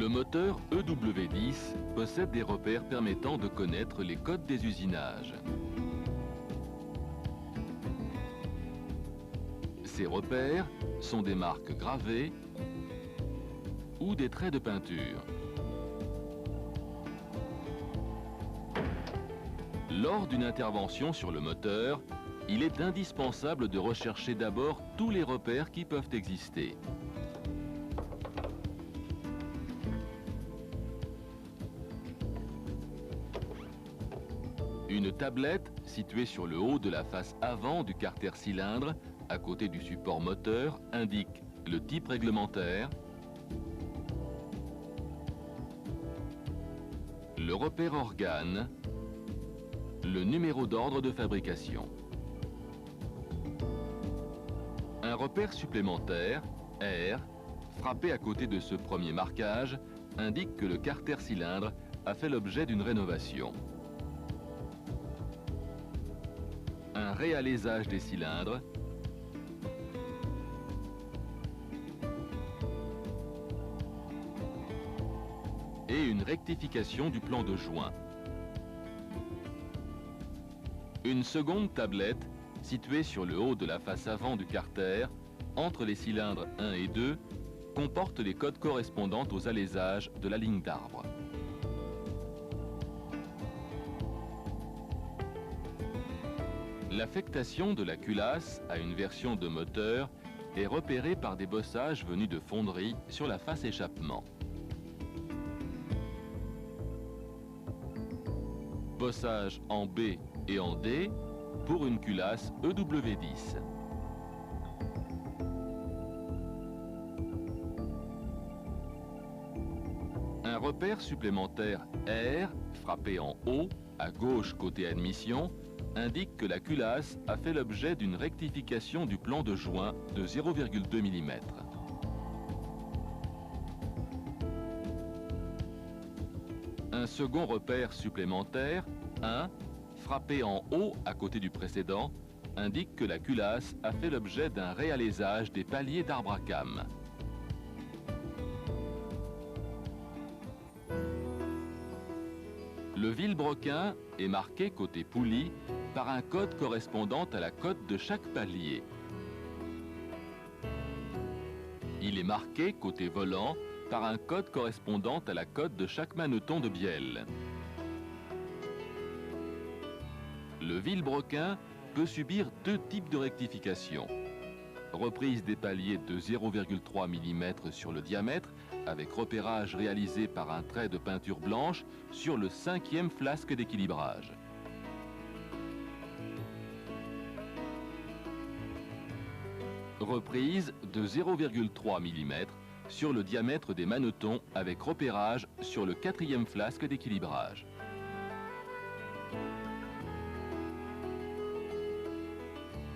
Le moteur EW10 possède des repères permettant de connaître les codes des usinages. Ces repères sont des marques gravées ou des traits de peinture. Lors d'une intervention sur le moteur, il est indispensable de rechercher d'abord tous les repères qui peuvent exister. Une tablette située sur le haut de la face avant du carter cylindre, à côté du support moteur, indique le type réglementaire, le repère organe, le numéro d'ordre de fabrication. Un repère supplémentaire, R, frappé à côté de ce premier marquage, indique que le carter cylindre a fait l'objet d'une rénovation. Un réalésage des cylindres, et une rectification du plan de joint. Une seconde tablette, située sur le haut de la face avant du carter, entre les cylindres 1 et 2, comporte les codes correspondant aux alaisages de la ligne d'arbre. L'affectation de la culasse à une version de moteur est repérée par des bossages venus de fonderie sur la face échappement. Bossage en B et en D pour une culasse EW10. Un repère supplémentaire R, frappé en haut, à gauche côté admission, indique que la culasse a fait l'objet d'une rectification du plan de joint de 0,2 mm. Un second repère supplémentaire, 1, frappé en haut à côté du précédent, indique que la culasse a fait l'objet d'un réalésage des paliers d'arbre à cames. Le vilebrequin est marqué côté poulie par un code correspondant à la cote de chaque palier. Il est marqué côté volant par un code correspondant à la cote de chaque maneton de bielle. Le vilebrequin peut subir deux types de rectification. Reprise des paliers de 0,3 mm sur le diamètre, avec repérage réalisé par un trait de peinture blanche sur le 5e flasque d'équilibrage. Reprise de 0,3 mm sur le diamètre des manetons avec repérage sur le 4e flasque d'équilibrage.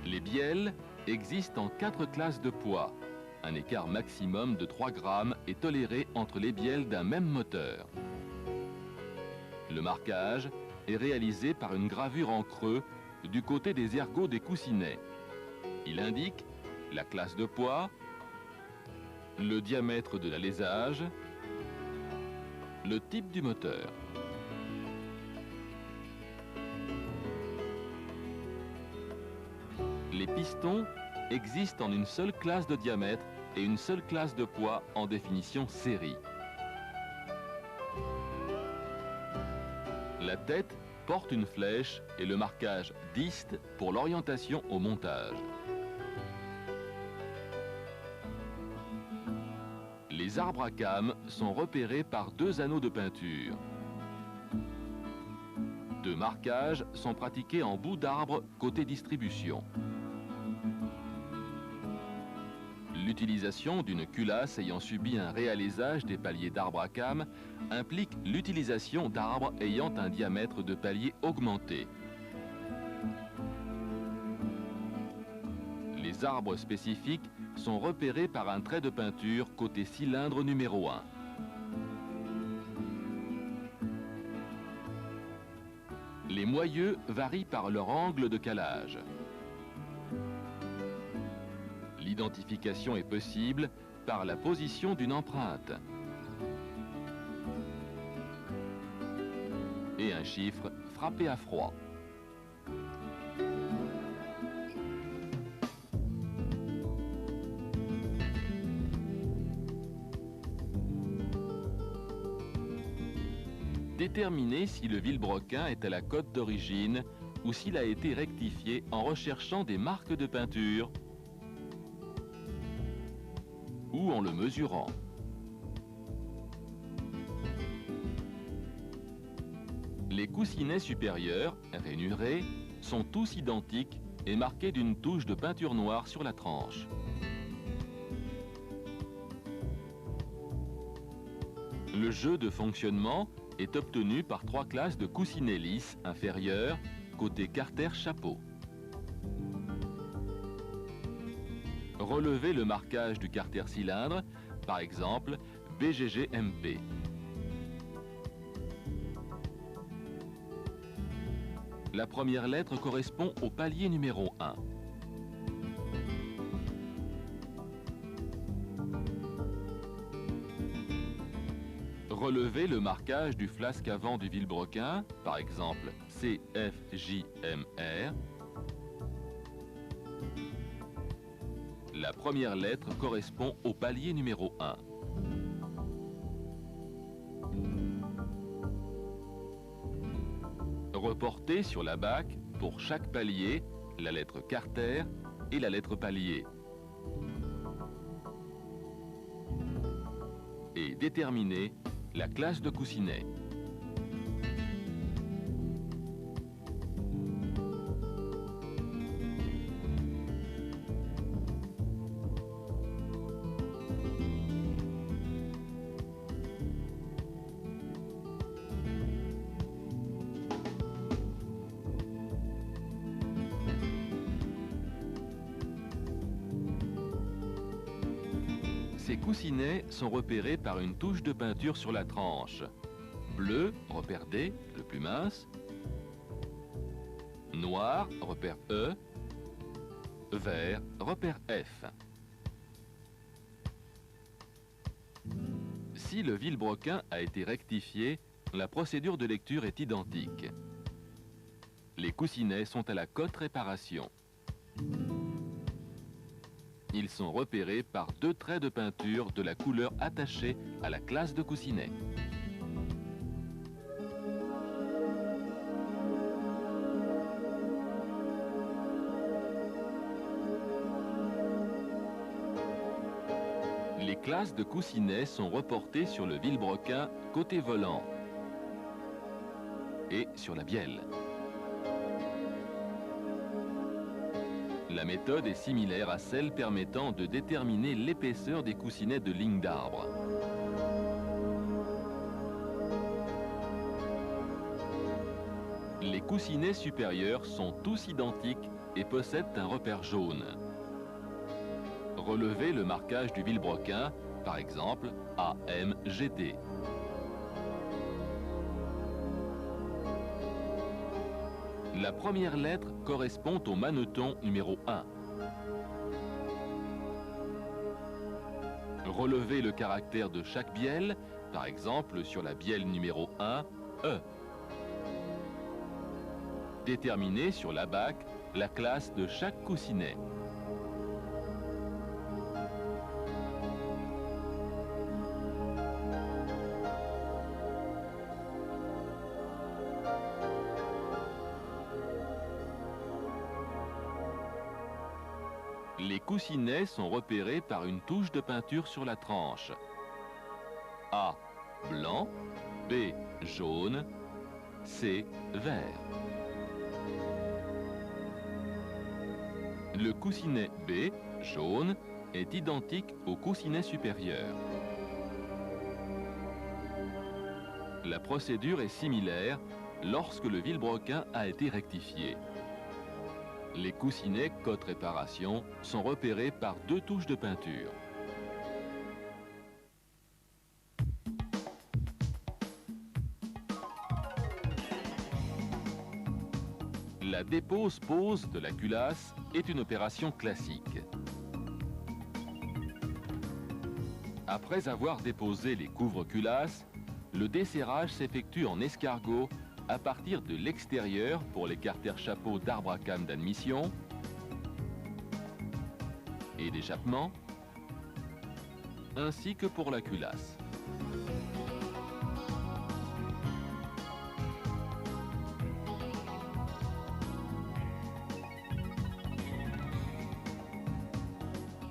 Les bielles existent en 4 classes de poids. Un écart maximum de 3 grammes est toléré entre les bielles d'un même moteur. Le marquage est réalisé par une gravure en creux du côté des ergots des coussinets. Il indique la classe de poids, le diamètre de l'alésage, le type du moteur. Les pistons existent en une seule classe de diamètre et une seule classe de poids en définition série. La tête porte une flèche et le marquage dist pour l'orientation au montage. Les arbres à cames sont repérés par 2 anneaux de peinture. 2 marquages sont pratiqués en bout d'arbre côté distribution. L'utilisation d'une culasse ayant subi un réalésage des paliers d'arbre à cames implique l'utilisation d'arbres ayant un diamètre de palier augmenté. Les arbres spécifiques sont repérés par un trait de peinture côté cylindre numéro 1. Les moyeux varient par leur angle de calage. L'identification est possible par la position d'une empreinte. et un chiffre frappé à froid. Déterminer si le vilebrequin est à la cote d'origine ou s'il a été rectifié en recherchant des marques de peinture ou en le mesurant. Les coussinets supérieurs, rainurés, sont tous identiques et marqués d'une touche de peinture noire sur la tranche. Le jeu de fonctionnement est obtenu par 3 classes de coussinets lisses inférieurs, côté carter-chapeau. Relevez le marquage du carter-cylindre, par exemple BGG MP. La première lettre correspond au palier numéro 1. Relevez le marquage du flasque avant du vilebrequin, par exemple CFJMR. La première lettre correspond au palier numéro 1. Reportez sur la bague, pour chaque palier, la lettre carter et la lettre palier. Et déterminez la classe de coussinet. Ces coussinets sont repérés par une touche de peinture sur la tranche. Bleu, repère D, le plus mince. Noir, repère E. Vert, repère F. Si le vilebrequin a été rectifié, la procédure de lecture est identique. Les coussinets sont à la cote réparation. Ils sont repérés par 2 traits de peinture de la couleur attachée à la classe de coussinet. Les classes de coussinets sont reportées sur le vilebrequin côté volant et sur la bielle. La méthode est similaire à celle permettant de déterminer l'épaisseur des coussinets de ligne d'arbre. Les coussinets supérieurs sont tous identiques et possèdent un repère jaune. Relevez le marquage du vilebrequin, par exemple AMGT. La première lettre correspond au maneton numéro 1. Relevez le caractère de chaque bielle, par exemple sur la bielle numéro 1, E. Déterminez sur la bague la classe de chaque coussinet. Les coussinets sont repérés par une touche de peinture sur la tranche. A, blanc, B, jaune, C, vert. Le coussinet B, jaune, est identique au coussinet supérieur. La procédure est similaire lorsque le vilebrequin a été rectifié. Les coussinets cote réparation sont repérés par 2 touches de peinture. La dépose-pose de la culasse est une opération classique. Après avoir déposé les couvre-culasses, le desserrage s'effectue en escargot à partir de l'extérieur pour les carters chapeaux d'arbre à cames d'admission et d'échappement, ainsi que pour la culasse.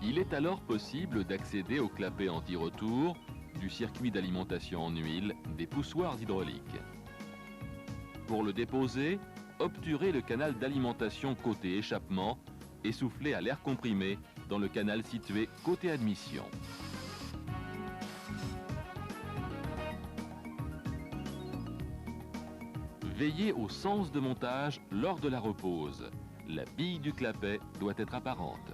Il est alors possible d'accéder au clapet anti-retour, du circuit d'alimentation en huile, des poussoirs hydrauliques. Pour le déposer, obturez le canal d'alimentation côté échappement et soufflez à l'air comprimé dans le canal situé côté admission. Veillez au sens de montage lors de la repose. La bille du clapet doit être apparente.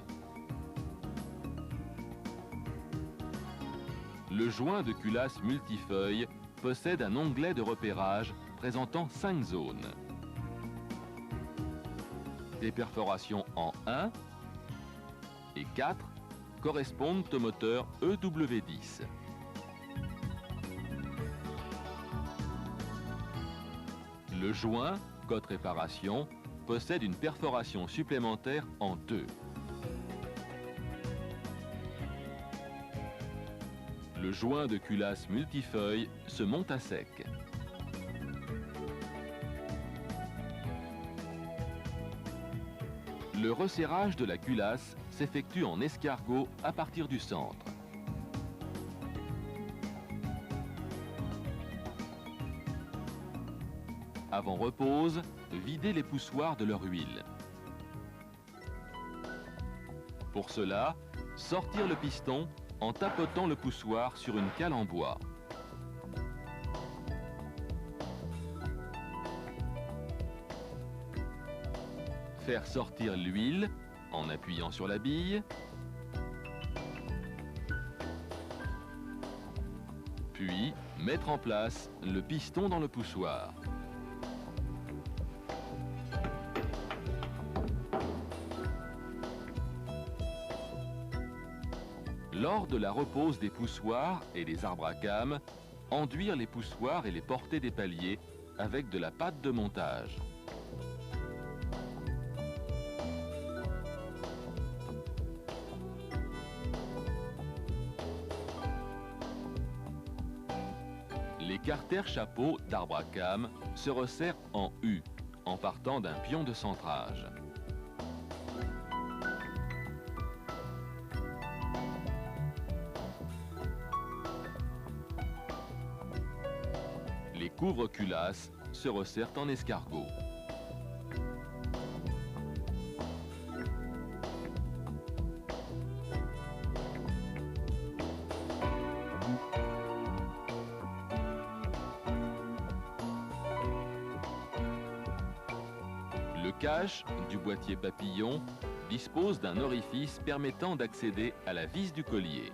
Le joint de culasse multifeuille possède un onglet de repérage présentant 5 zones. Des perforations en 1 et 4 correspondent au moteur EW10. Le joint, côte réparation, possède une perforation supplémentaire en 2. Le joint de culasse multifeuille se monte à sec. Le resserrage de la culasse s'effectue en escargot à partir du centre. Avant repose, videz les poussoirs de leur huile. Pour cela, sortir le piston en tapotant le poussoir sur une cale en bois. Faire sortir l'huile en appuyant sur la bille. Puis, mettre en place le piston dans le poussoir. Lors de la repose des poussoirs et des arbres à cames, enduire les poussoirs et les portées des paliers avec de la pâte de montage. Les carters chapeaux d'arbre à cames se resserrent en U, en partant d'un pion de centrage. Les couvre-culasses se resserrent en escargot. Le cache du boîtier papillon dispose d'un orifice permettant d'accéder à la vis du collier.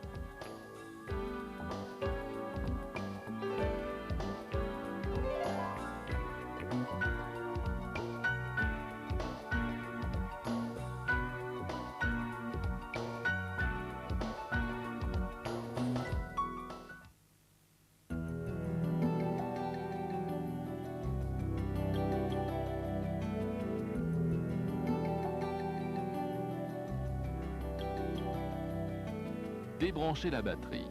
Débranchez la batterie.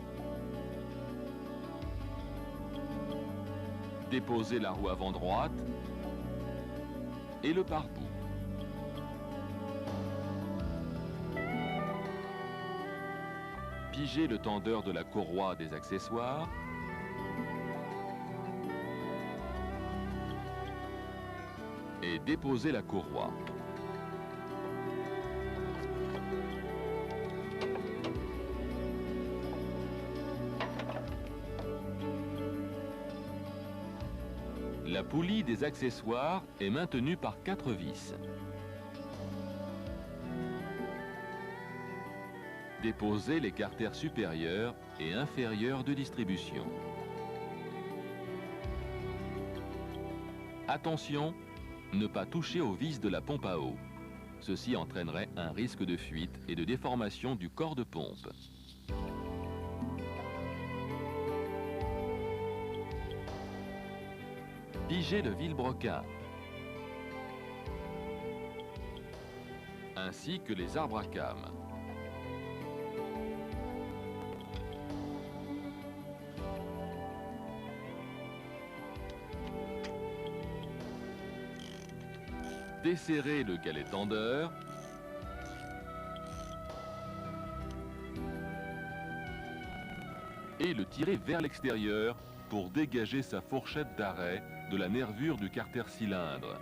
Déposez la roue avant droite et le pare-boue. Pigez le tendeur de la courroie des accessoires. Et déposez la courroie. La poulie des accessoires est maintenue par 4 vis. Déposez les carters supérieurs et inférieurs de distribution. Attention, ne pas toucher aux vis de la pompe à eau. Ceci entraînerait un risque de fuite et de déformation du corps de pompe. Piger le vilebrequin, ainsi que les arbres à cames. Desserrer le galet tendeur et le tirer vers l'extérieur pour dégager sa fourchette d'arrêt de la nervure du carter cylindre.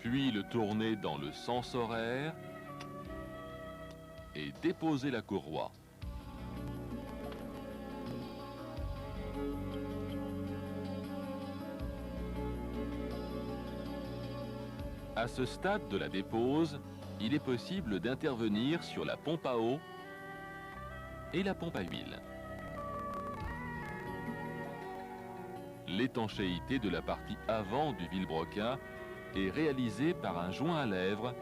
Puis le tourner dans le sens horaire et déposer la courroie. À ce stade de la dépose, il est possible d'intervenir sur la pompe à eau et la pompe à huile. L'étanchéité de la partie avant du vilebrequin est réalisée par un joint à lèvres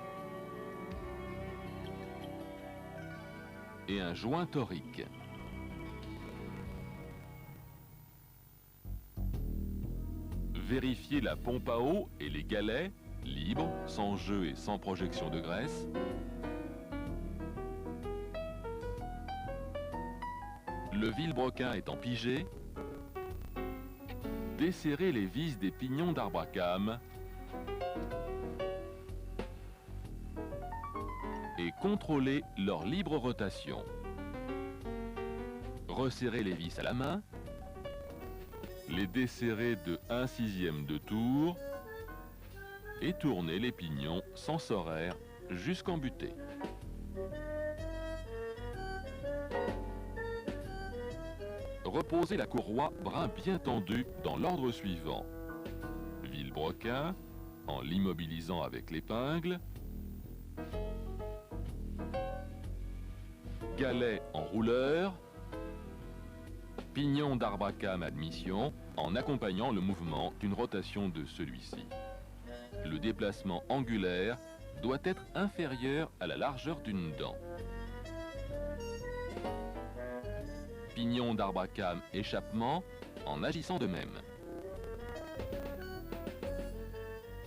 et un joint torique. Vérifiez la pompe à eau et les galets libres, sans jeu et sans projection de graisse. Le vilebrequin étant pigé, desserrez les vis des pignons d'arbre à cames et contrôlez leur libre rotation. Resserrez les vis à la main, les desserrez de 1/6 de tour et tournez les pignons sens horaire jusqu'en butée. Reposez la courroie brin bien tendu dans l'ordre suivant. Vilebrequin, en l'immobilisant avec l'épingle. Galet en rouleur. Pignon d'arbre à cames admission, en accompagnant le mouvement d'une rotation de celui-ci. Le déplacement angulaire doit être inférieur à la largeur d'une dent. Pignon d'arbre à cames échappement en agissant de même.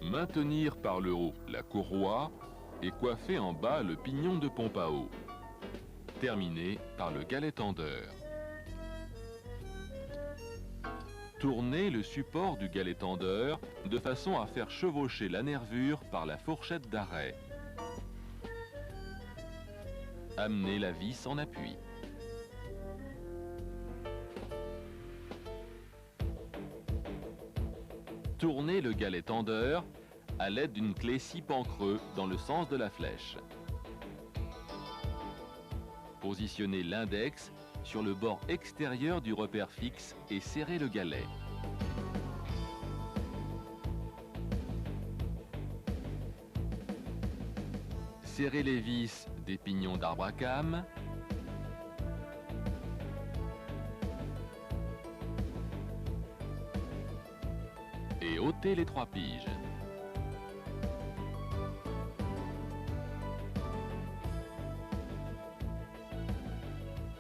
Maintenir par le haut la courroie et coiffer en bas le pignon de pompe à eau. Terminer par le galet tendeur. Tournez le support du galet tendeur de façon à faire chevaucher la nervure par la fourchette d'arrêt. Amenez la vis en appui. Tournez le galet tendeur à l'aide d'une clé 6 pans creux dans le sens de la flèche. Positionnez l'index sur le bord extérieur du repère fixe et serrez le galet. Serrez les vis des pignons d'arbre à cames. Et ôtez les 3 piges.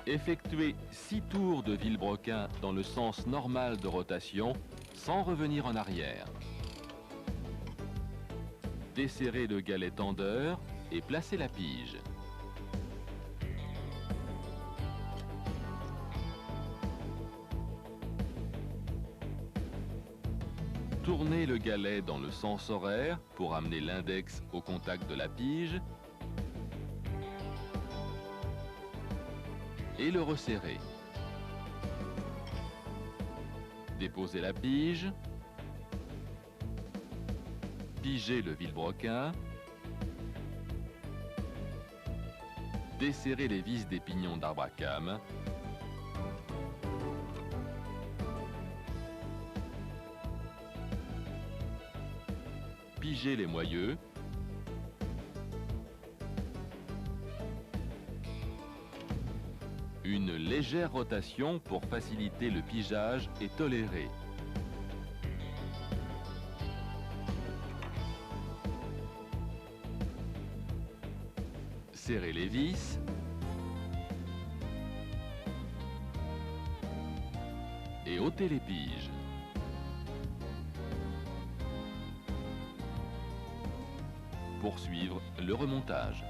Effectuez 6 tours de vilebrequin dans le sens normal de rotation, sans revenir en arrière. Desserrez le galet tendeur et placez la pige. Tournez le galet dans le sens horaire pour amener l'index au contact de la pige et le resserrer. Déposez la pige, pigez le vilebrequin, desserrez les vis des pignons d'arbre à cames, pigez les moyeux, une légère rotation pour faciliter le pigeage est tolérée. Serrez les vis et et ôter les piges. Poursuivre le remontage.